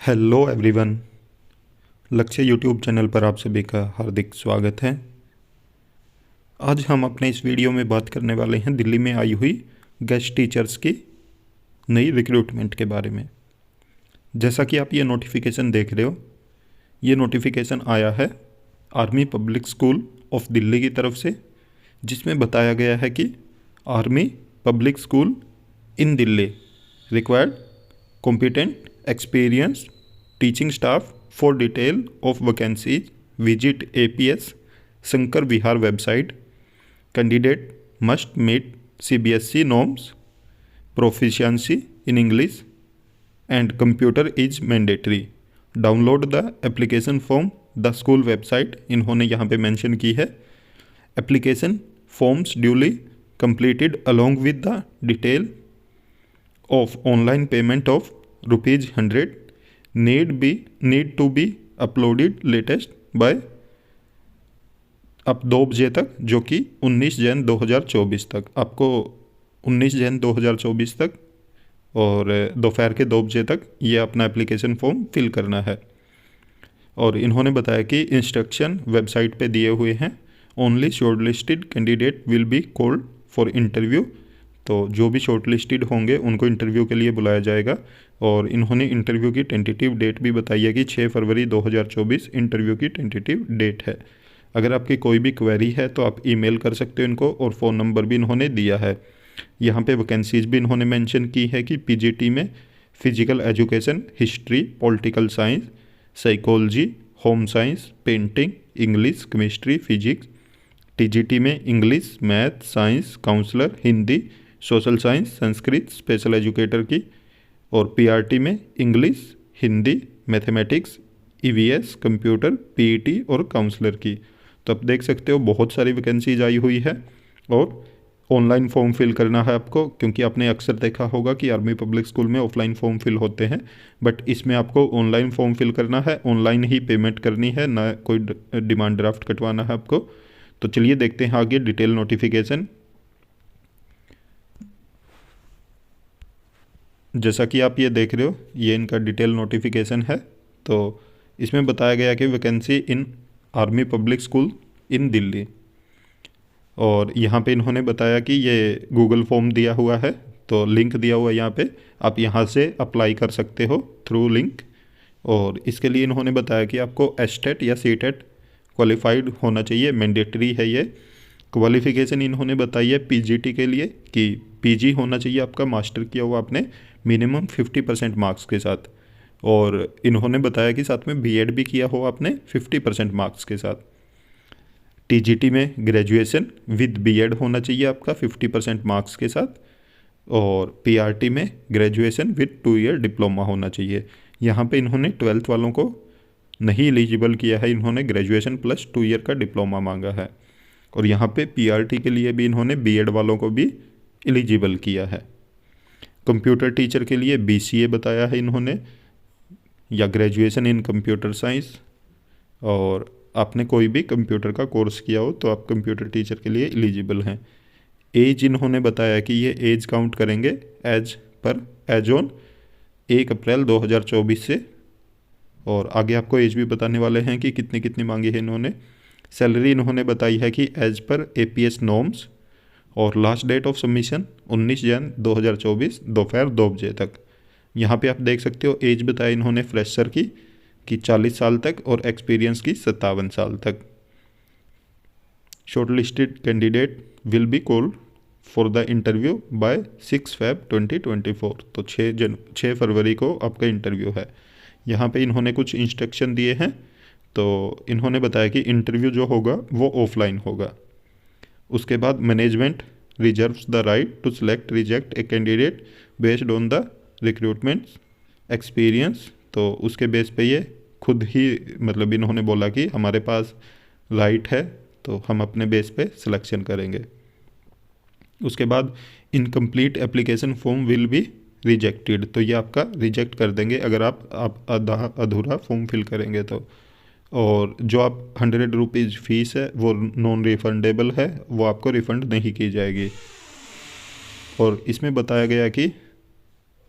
Hello everyone. लक्ष्य YouTube channel पर आप सभी का हार्दिक स्वागत है। आज हम अपने इस वीडियो में बात करने वाले हैं दिल्ली में आई हुई गेस्ट टीचर्स की नई रिक्रूटमेंट के बारे में। जैसा कि आप ये नोटिफिकेशन देख रहे हो, ये नोटिफिकेशन आया है army public school of Delhi की तरफ से, जिसमें बताया गया है कि army public school in Delhi required competent experienced teaching staff. For detail of vacancies visit APS Shankar Vihar website. Candidate must meet CBSE norms, proficiency in English and computer is mandatory. Download the application form the school website. इन्होंने यहाँ पे mention की है application forms duly completed along with the detail of online payment of ₹100 need to be uploaded latest by अब 2 बजे तक, जो कि 19 जैन 2024 तक। आपको 19 जैन 2024 तक और दोपहर के 2 बजे तक ये अपना एप्लीकेशन फॉर्म फिल करना है। और इन्होंने बताया कि इंस्ट्रक्शन वेबसाइट पे दिए हुए हैं। Only shortlisted candidate will be called for interview. तो जो भी शॉर्टलिस्टेड होंगे उनको इंटरव्यू के लिए बुलाया जाएगा। और इन्होंने इंटरव्यू की टेंटेटिव डेट भी बताई है कि 6 फरवरी 2024 इंटरव्यू की टेंटेटिव डेट है। अगर आपकी कोई भी क्वेरी है तो आप ईमेल कर सकते हो इनको, और फ़ोन नंबर भी इन्होंने दिया है। यहाँ पे वैकेंसीज भी इन्होंने मेंशन की है कि पीजीटी में physical education, history, political science, psychology, home science, painting, English, chemistry, physics. TGT में English, math, science, counsellor, Hindi, social science, Sanskrit, special educator की। और पीआरटी में English, Hindi, mathematics, EVS, computer, PET और काउंसलर की। तो आप देख सकते हो बहुत सारी वैकेंसीज आई हुई है। और ऑनलाइन फॉर्म फिल करना है आपको, क्योंकि आपने अक्सर देखा होगा कि आर्मी पब्लिक स्कूल में ऑफलाइन फॉर्म फिल होते हैं, बट इसमें आपको ऑनलाइन फॉर्म फिल करना है। ऑनलाइन ही पेमेंट करनी है, ना कोई डिमांड ड्राफ्ट कटवाना है आपको। तो चलिए देखते हैं आगे डिटेल नोटिफिकेशन। जैसा कि आप ये देख रहे हो, ये इनका डिटेल नोटिफिकेशन है। तो इसमें बताया गया कि वैकेंसी इन आर्मी पब्लिक स्कूल इन दिल्ली। और यहाँ पे इन्होंने बताया कि ये गूगल फॉर्म दिया हुआ है, तो लिंक दिया हुआ है यहाँ पे, आप यहाँ से अप्लाई कर सकते हो थ्रू लिंक। और इसके लिए इन्होंने बताया कि आपको एस्टेट या सीटेट क्वालिफाइड होना चाहिए, मैंडेटरी है ये। क्वालिफिकेशन इन्होंने बताई है पीजीटी के लिए कि पीजी होना चाहिए आपका, मास्टर किया हुआ आपने मिनिमम 50% मार्क्स के साथ। और इन्होंने बताया कि साथ में बीएड भी किया हो आपने 50% मार्क्स के साथ। टीजीटी में ग्रेजुएशन विद बीएड होना चाहिए आपका 50% मार्क्स के साथ। और पीआरटी में ग्रेजुएशन विद 2 ईयर डिप्लोमा होना चाहिए। यहाँ पे इन्होंने 12th वालों को नहीं एलिजिबल किया है, इन्होंने ग्रेजुएशन प्लस 2 ईयर का डिप्लोमा मांगा है। और यहाँ पे पीआरटी के लिए भी इन्होंने बीएड वालों को भी एलिजिबल किया है। कंप्यूटर टीचर के लिए बीसीए बताया है इन्होंने, या ग्रेजुएशन इन कंप्यूटर साइंस। और आपने कोई भी कंप्यूटर का कोर्स किया हो तो आप कंप्यूटर टीचर के लिए एलिजिबल हैं। एज इन्होंने बताया कि ये एज काउंट करेंगे एज ऑन 1 अप्रैल 2024 से। और आगे आपको एज भी बताने वाले हैं कि कितनी कितनी मांगी है इन्होंने। सैलरी इन्होंने बताई है कि एज पर एपीएस नॉर्म्स। और last date of submission 19 Jan 2024 दोपहर 2 बजे तक। यहाँ पे आप देख सकते हो एज बताया इन्होंने फ्रेशर की कि 40 साल तक, और एक्सपीरियंस की 57 साल तक। Shortlisted candidate will be called for the interview by 6 Feb 2024। तो 6 फरवरी को आपका इंटरव्यू है। यहाँ पे इन्होंने कुछ इंस्ट्रक्शन दिए हैं। तो इन्होंने बताया कि इंटरव्यू जो होगा वो ऑफलाइन होगा। उसके बाद management reserves the right to select reject a candidate based on the recruitment experience. तो उसके बेस पे ये खुद ही मतलब इन्होंने बोला कि हमारे पास राइट है, तो हम अपने बेस पे सिलेक्शन करेंगे। उसके बाद incomplete application form will be rejected. तो ये आपका रिजेक्ट कर देंगे अगर आप अधूरा फॉर्म फिल करेंगे तो। और जो आप 100 रुपीज़ फ़ीस है वो नॉन रिफंडेबल है, वो आपको रिफ़ंड नहीं की जाएगी। और इसमें बताया गया कि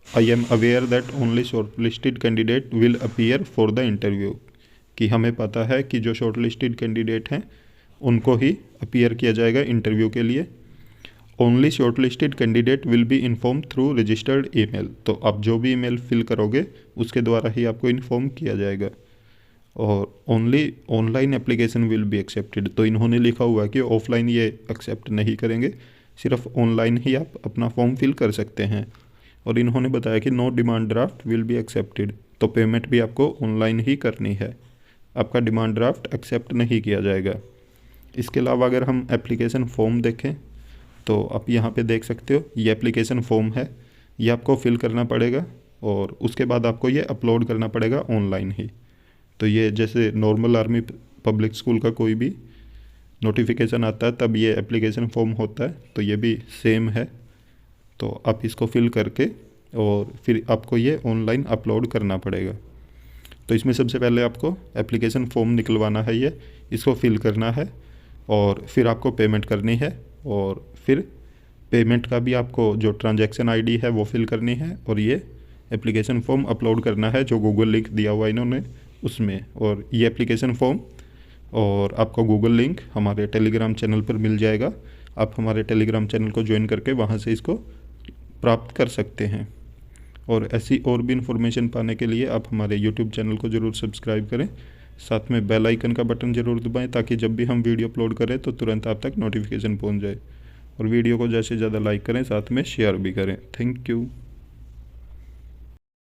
I am aware that only shortlisted candidate will appear for the interview, कि हमें पता है कि जो शॉर्टलिस्टेड कैंडिडेट हैं उनको ही अपीयर किया जाएगा इंटरव्यू के लिए। Only shortlisted candidate will be inform through registered email, तो आप जो भी ईमेल फिल करोगे उसके द्वारा ही आपको इन्फॉर्म किया जाएगा। और only online application will be accepted, तो इन्होंने लिखा हुआ है कि ऑफलाइन ये एक्सेप्ट नहीं करेंगे, सिर्फ ऑनलाइन ही आप अपना फॉर्म फिल कर सकते हैं। और इन्होंने बताया कि no demand draft will be accepted, तो पेमेंट भी आपको ऑनलाइन ही करनी है, आपका डिमांड ड्राफ्ट एक्सेप्ट नहीं किया जाएगा। इसके अलावा अगर हम एप्लीकेशन फॉर्म देखें तो आप यहाँ पे देख सकते हो, ये एप्लीकेशन फॉर्म है, ये आपको फिल करना पड़ेगा और उसके बाद आपको ये अपलोड करना पड़ेगा ऑनलाइन ही। तो ये जैसे नॉर्मल आर्मी पब्लिक स्कूल का कोई भी नोटिफिकेशन आता है तब ये एप्लीकेशन फॉर्म होता है, तो ये भी सेम है। तो आप इसको फिल करके और फिर आपको ये ऑनलाइन अपलोड करना पड़ेगा। तो इसमें सबसे पहले आपको एप्लीकेशन फॉर्म निकलवाना है, ये इसको फिल करना है और फिर आपको पेमेंट करनी है, और फिर पेमेंट का भी आपको जो ट्रांजैक्शन आईडी है वो फिल करनी है, और ये एप्लीकेशन फॉर्म अपलोड करना है जो गूगल लिंक दिया हुआ इन्होंने उसमें। और ये एप्लीकेशन फॉर्म और आपको गूगल लिंक हमारे टेलीग्राम चैनल पर मिल जाएगा, आप हमारे टेलीग्राम चैनल को ज्वाइन करके वहाँ से इसको प्राप्त कर सकते हैं। और ऐसी और भी इन्फॉर्मेशन पाने के लिए आप हमारे यूट्यूब चैनल को ज़रूर सब्सक्राइब करें, साथ में बेल आइकन का बटन ज़रूर दबाएं ताकि जब भी हम वीडियो अपलोड करें तो तुरंत आप तक नोटिफिकेशन पहुंच जाए। और वीडियो को ज़्यादा से ज़्यादा लाइक करें, साथ में शेयर भी करें। Thank you.